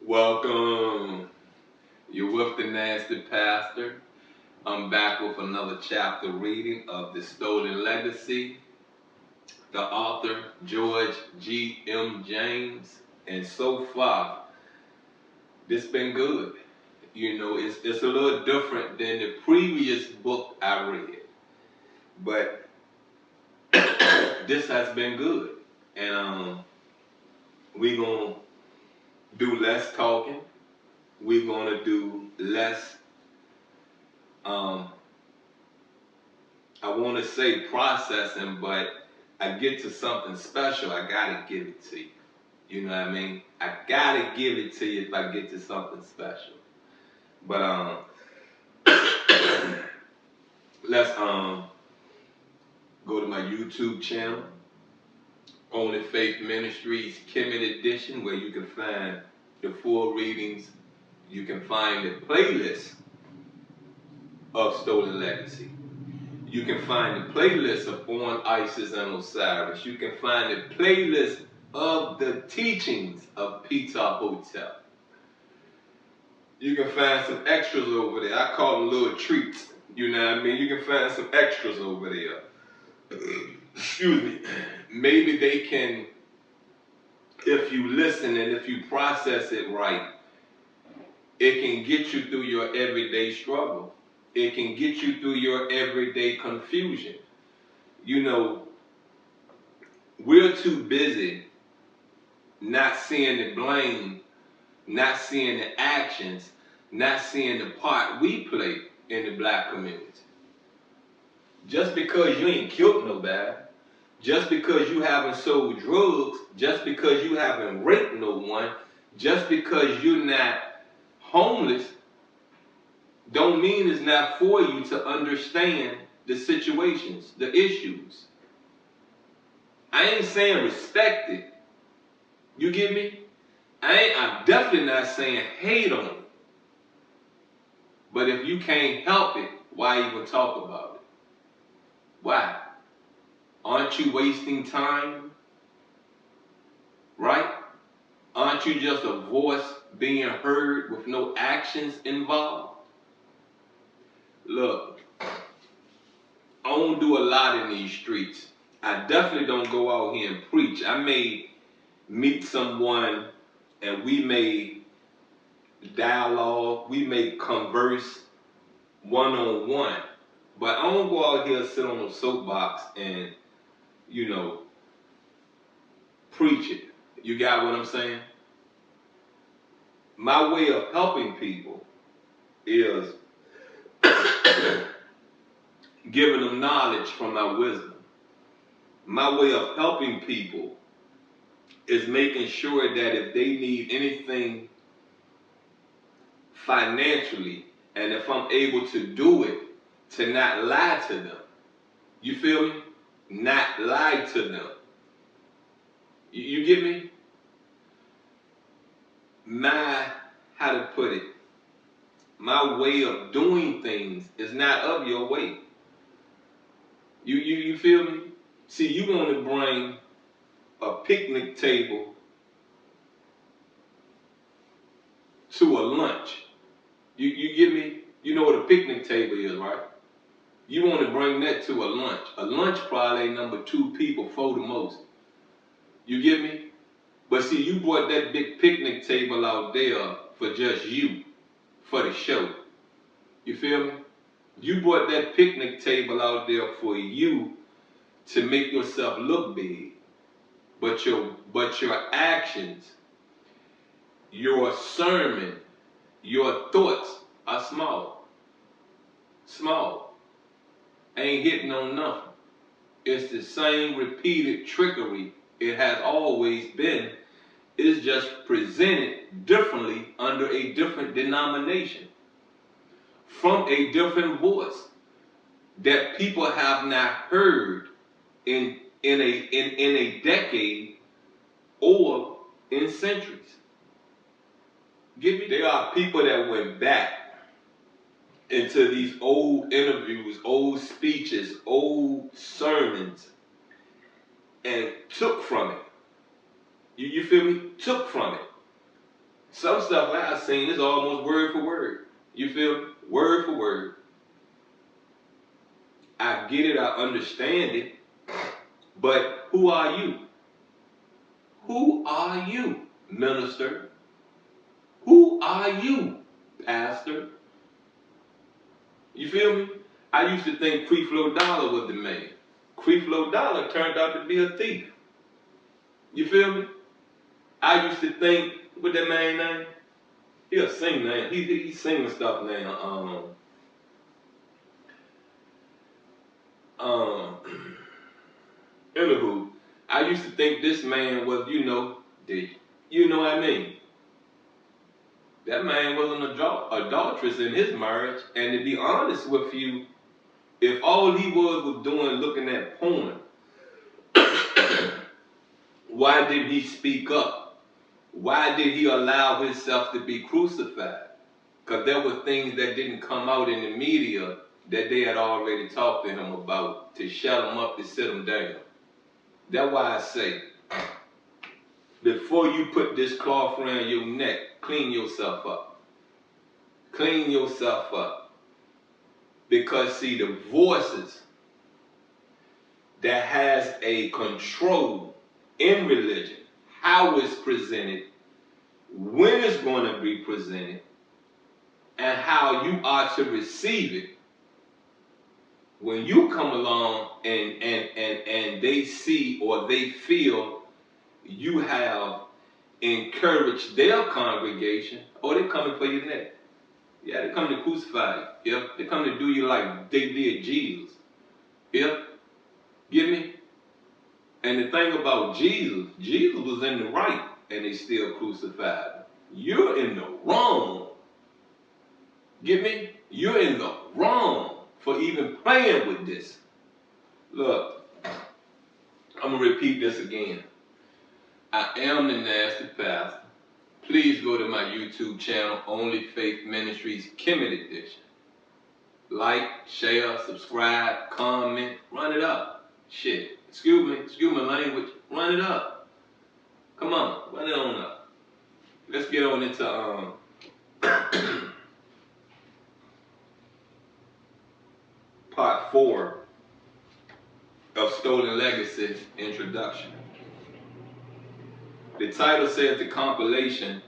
Welcome. You're with the Nasty Pastor. I'm back with another chapter reading of The Stolen Legacy. The author, George G. M. James. And so far, this been good. You know, it's a little different than the previous book I read. But this has been good. And we're going to do less talking. We're going to do less, I want to say processing, but I get to something special, I got to give it to you. You know what I mean? I got to give it to you if I get to something special. But, let's go to my YouTube channel, Only Faith Ministries Kemet Edition, where you can find the full readings. You can find the playlist of Stolen Legacy. You can find the playlist of On Isis and Osiris. You can find the playlist of the teachings of Peter Hotel. You can find some extras over there. I call them little treats. You know what I mean? You can find some extras over there. Excuse me. Maybe they can, if you listen and if you process it right, it can get you through your everyday struggle. It can get you through your everyday confusion. You know, we're too busy not seeing the blame, not seeing the actions, not seeing the part we play in the black community. Just because you ain't killed nobody, just because you haven't sold drugs, just because you haven't raped no one, just because you're not homeless, don't mean it's not for you to understand the situations, the issues. I ain't saying respect it. You get me? I'm definitely not saying hate on it. But if you can't help it, why even talk about it? Why? Aren't you wasting time? Right? Aren't you just a voice being heard with no actions involved? Look, I don't do a lot in these streets. I definitely don't go out here and preach. I may meet someone and we may dialogue, we may converse one-on-one. But I don't go out here and sit on a soapbox and, you know, preach it. You got what I'm saying? My way of helping people is giving them knowledge from my wisdom. My way of helping people is making sure that if they need anything financially, and if I'm able to do it, to not lie to them. You feel me? Not lie to them. You get me? How to put it, my way of doing things is not of your way. You feel me? See, you want to bring a picnic table to a lunch. You get me? You know what a picnic table is, right? You want to bring that to a lunch. A lunch probably ain't number 2 people for the most. You get me? But see, you brought that big picnic table out there for just you, for the show. You feel me? You brought that picnic table out there for you to make yourself look big. But your actions, your sermon, your thoughts are small. Small. Ain't hitting on nothing. It's the same repeated trickery it has always been. It's just presented differently under a different denomination, from a different voice that people have not heard in a decade or in centuries. Get me? There are people that went back into these old interviews, old speeches, old sermons, and took from it. You feel me? Took from it. Some stuff I've seen is almost word for word. You feel me? Word for word. I get it, I understand it, but who are you? Who are you, minister? Who are you, pastor? You feel me? I used to think Creflo Dollar was the man. Creflo Dollar turned out to be a thief. You feel me? I used to think, what that man name? He'll sing now. He's singing stuff now. Anywho, I used to think this man was, you know what I mean? That man was an adulteress in his marriage, and to be honest with you, if all he was doing looking at porn, why did he speak up? Why did he allow himself to be crucified? Because there were things that didn't come out in the media that they had already talked to him about to shut him up, to sit him down. That's why I say, before you put this cloth around your neck, clean yourself up. Clean yourself up. Because see, the voices that has a control in religion, how it's presented, when it's going to be presented, and how you are to receive it. When you come along and they see or they feel you have encouraged their congregation, oh, they're coming for your neck. Yeah, they come to crucify you. Yeah, they come to do you like they did Jesus. Yeah, get me? And the thing about Jesus was in the right, and they still crucified him. You're in the wrong. Get me? You're in the wrong for even playing with this. Look, I'm going to repeat this again. I am the Nasty Pastor. Please go to my YouTube channel, Only Faith Ministries Kemet Edition. Like, share, subscribe, comment, run it up. Shit. Excuse my language. Run it up. Come on, run it on up. Let's get on into part 4 of Stolen Legacy Introduction. The title says the compilation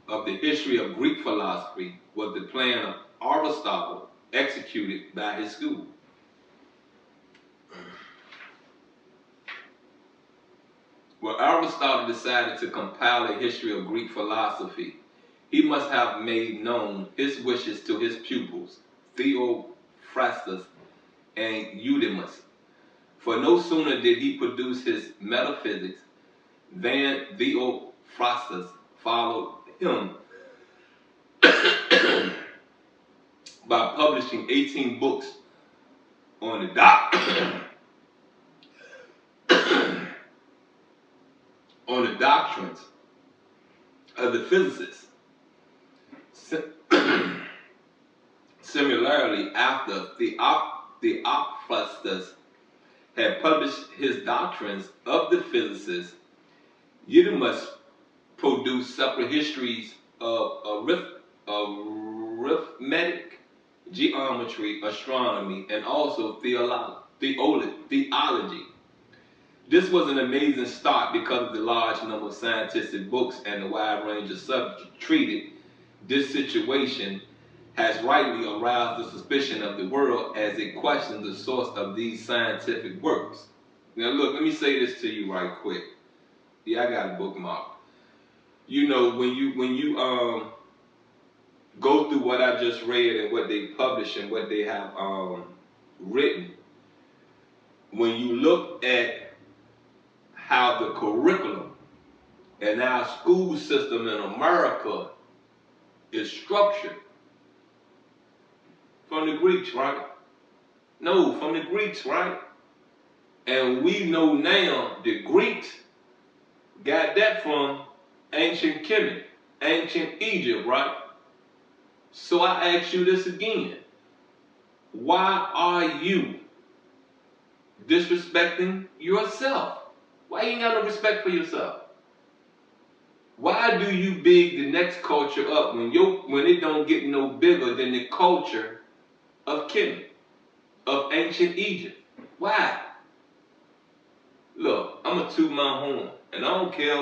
of the history of Greek philosophy was the plan of Aristotle executed by his school. When Aristotle decided to compile a history of Greek philosophy, he must have made known his wishes to his pupils, Theophrastus and Eudemus. For no sooner did he produce his metaphysics than Theophrastus followed him by publishing 18 books on the doctrines of the physicists. Similarly, after Theophrastus had published his doctrines of the physicists, Eudemus produced separate histories of arithmetic, geometry, astronomy, and also theology. This was an amazing start because of the large number of scientific books and the wide range of subjects treated. This situation has rightly aroused the suspicion of the world as it questions the source of these scientific works. Now look, let me say this to you right quick. Yeah, I got a bookmark. You know, when you go through what I just read and what they publish and what they have written, when you look at how the curriculum and our school system in America is structured, from the Greeks, right? No, from the Greeks, right? And we know now the Greeks got that from ancient Kemet, ancient Egypt, right? So I ask you this again. Why are you disrespecting yourself? Why you ain't got no respect for yourself? Why do you big the next culture up when it don't get no bigger than the culture of Kemet, of ancient Egypt? Why? Look, I'm gonna toot my horn, and I don't care.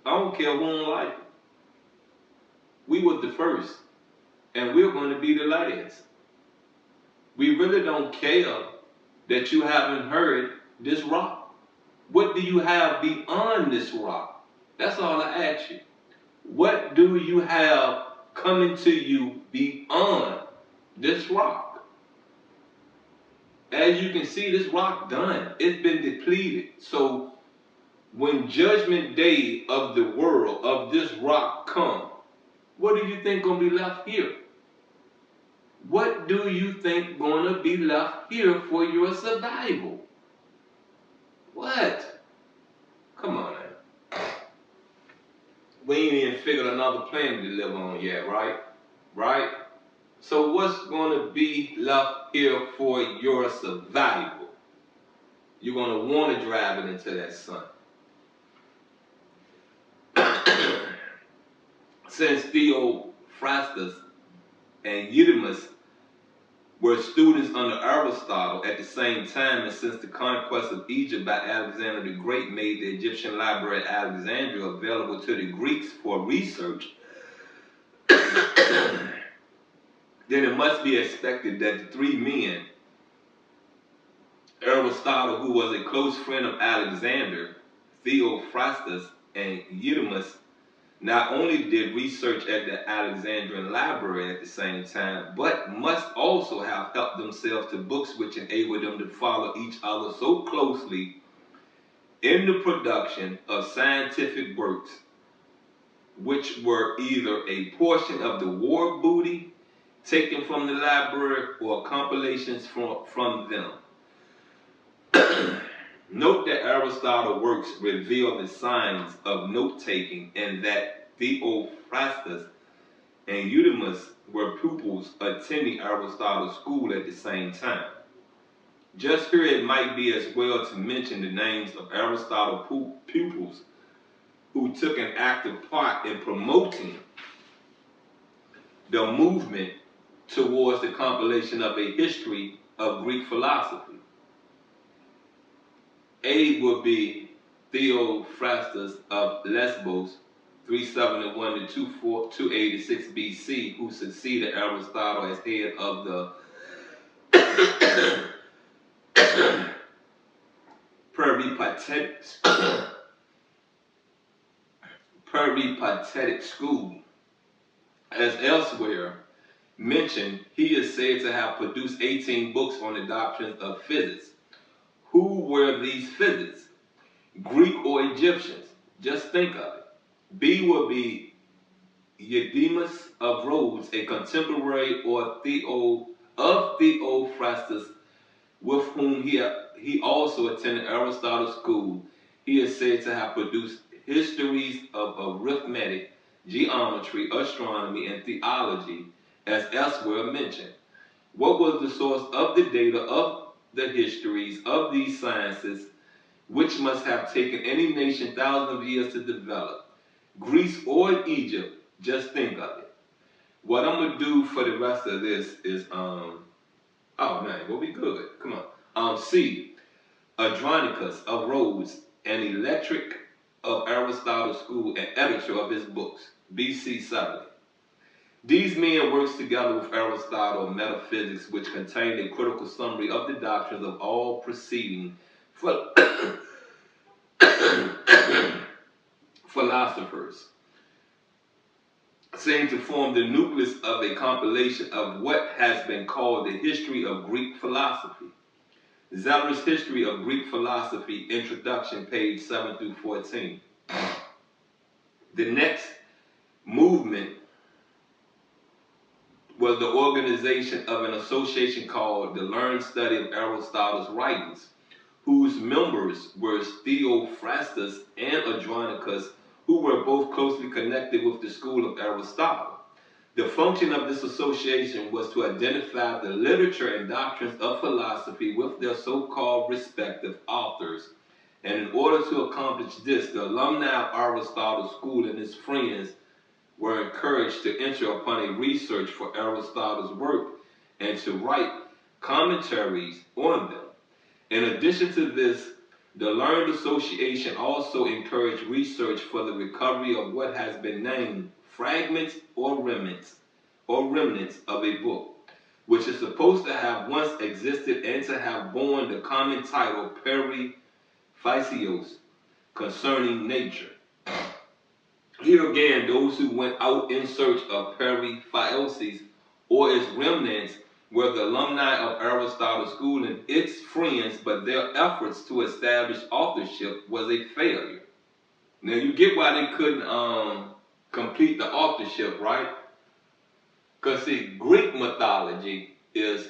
I don't care who don't like it. We was the first, and we're going to be the last. We really don't care that you haven't heard this rock. What do you have beyond this rock? That's all I ask you. What do you have coming to you beyond this rock? As you can see, this rock done. It's been depleted. So when judgment day of the world, of this rock come, what do you think gonna be left here? What do you think gonna be left here for your survival? What? Come on now. We ain't even figured another planet to live on yet, right? Right? So what's gonna be left here for your survival? You're gonna wanna drive it into that sun. Since Theophrastus and Eudemus were students under Aristotle at the same time, and since the conquest of Egypt by Alexander the Great made the Egyptian library at Alexandria available to the Greeks for research, then it must be expected that the three men, Aristotle, who was a close friend of Alexander, Theophrastus, and Eudemus, not only did research at the Alexandrian library at the same time, but must also have helped themselves to books which enabled them to follow each other so closely in the production of scientific works, which were either a portion of the war booty taken from the library or compilations from them. Note that Aristotle's works reveal the signs of note-taking and that Theophrastus and Eudemus were pupils attending Aristotle's school at the same time. Just here it might be as well to mention the names of Aristotle's pupils who took an active part in promoting the movement towards the compilation of a history of Greek philosophy. A would be Theophrastus of Lesbos, 371 to 286 BC, who succeeded Aristotle as head of the Peripatetic school. As elsewhere mentioned, he is said to have produced 18 books on the doctrines of physics. Who were these physicists? Greek or Egyptians? Just think of it. B would be Eudemus of Rhodes, a contemporary of Theophrastus, with whom he also attended Aristotle's school. He is said to have produced histories of arithmetic, geometry, astronomy, and theology, as elsewhere mentioned. What was the source of the data of the histories of these sciences, which must have taken any nation thousands of years to develop? Greece or Egypt? Just think of it. What I'm gonna do for the rest of this is oh man, we'll be good. Come on. C. Andronicus of Rhodes, an electric of Aristotle's school and editor of his books, BC 70. These men worked together with Aristotle metaphysics, which contained a critical summary of the doctrines of all preceding philosophers, seem to form the nucleus of a compilation of what has been called the history of Greek philosophy. Zeller's History of Greek Philosophy, Introduction, page 7 through 14. The next movement was the organization of an association called the Learned Study of Aristotle's Writings, whose members were Theophrastus and Andronicus, who were both closely connected with the school of Aristotle. The function of this association was to identify the literature and doctrines of philosophy with their so-called respective authors, And in order to accomplish this, the alumni of Aristotle School and his friends were encouraged to enter upon a research for Aristotle's work and to write commentaries on them. In addition to this, the Learned Association also encouraged research for the recovery of what has been named fragments or remnants of a book, which is supposed to have once existed and to have borne the common title Periphyseos, concerning nature. Here again, those who went out in search of Periphyseos or its remnants were the alumni of Aristotle School and its friends, but their efforts to establish authorship was a failure. Now you get why they couldn't complete the authorship, right? Because see, Greek mythology is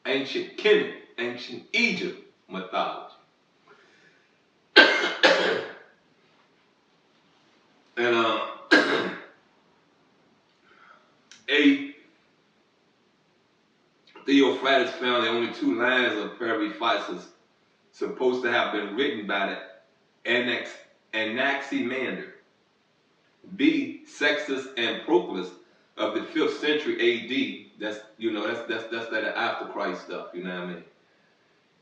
ancient Kemet, ancient Egypt mythology. And A. Theophrastus found that only 2 lines of Periphyseos supposed to have been written by the Anaximander. B. Sextus and Proclus of the 5th century A.D. That's that after Christ stuff, you know what I mean?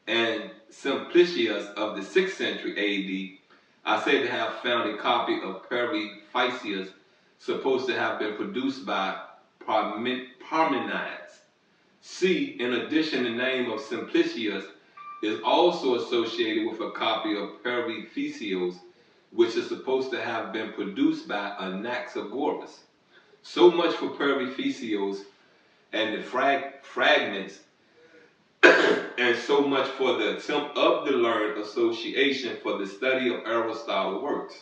And Simplicius of the 6th century A.D. are said to have found a copy of Periphyseos supposed to have been produced by Parmenides. C. In addition, the name of Simplicius is also associated with a copy of Periphyseos, which is supposed to have been produced by Anaxagoras. So much for Periphyseos and the fragments, and so much for the attempt of the Learned Association for the study of Aristotle's works,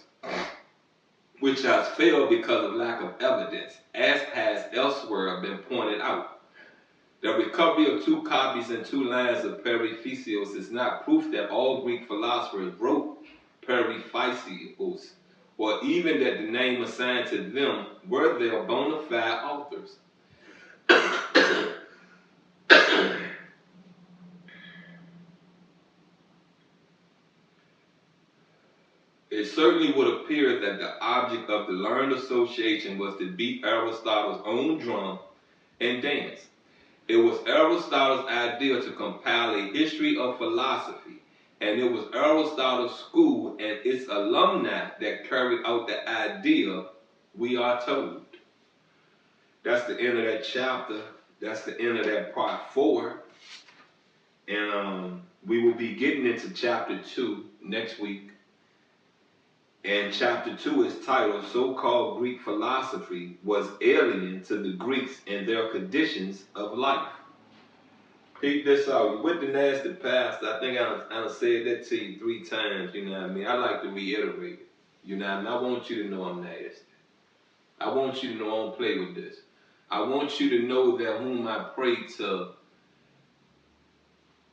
which has failed because of lack of evidence, as has elsewhere been pointed out. The recovery of 2 copies and 2 lines of Periphyseos is not proof that all Greek philosophers wrote Periphyseos, or even that the name assigned to them were their bona fide authors. It certainly would appear that the object of the Learned Association was to beat Aristotle's own drum and dance. It was Aristotle's idea to compile a history of philosophy, and it was Aristotle's school and its alumni that carried out the idea, we are told. That's the end of that chapter. That's the end of that part 4. And we will be getting into chapter 2 next week. And chapter 2 is titled, So-Called Greek Philosophy Was Alien to the Greeks and Their Conditions of Life. Peep this out. With the nasty past, I think I said that to you 3 times, you know what I mean? I like to reiterate it, you know what I mean? I want you to know I'm nasty. I want you to know I don't play with this. I want you to know that whom I pray to,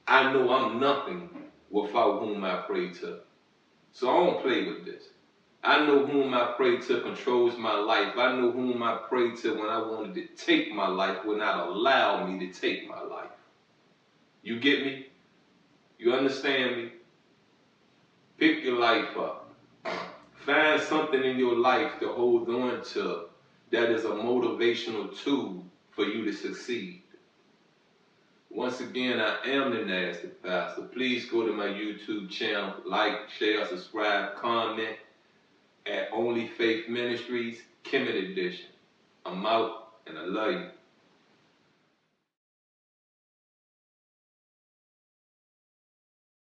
I know I'm nothing without whom I pray to. So I don't play with this. I know whom I pray to controls my life. I know whom I pray to when I wanted to take my life would not allow me to take my life. You get me? You understand me? Pick your life up. Find something in your life to hold on to that is a motivational tool for you to succeed. Once again, I am the Nasty Pastor. Please go to my YouTube channel, like, share, subscribe, comment at Only Faith Ministries, Kemet Edition. I'm out, and I love you.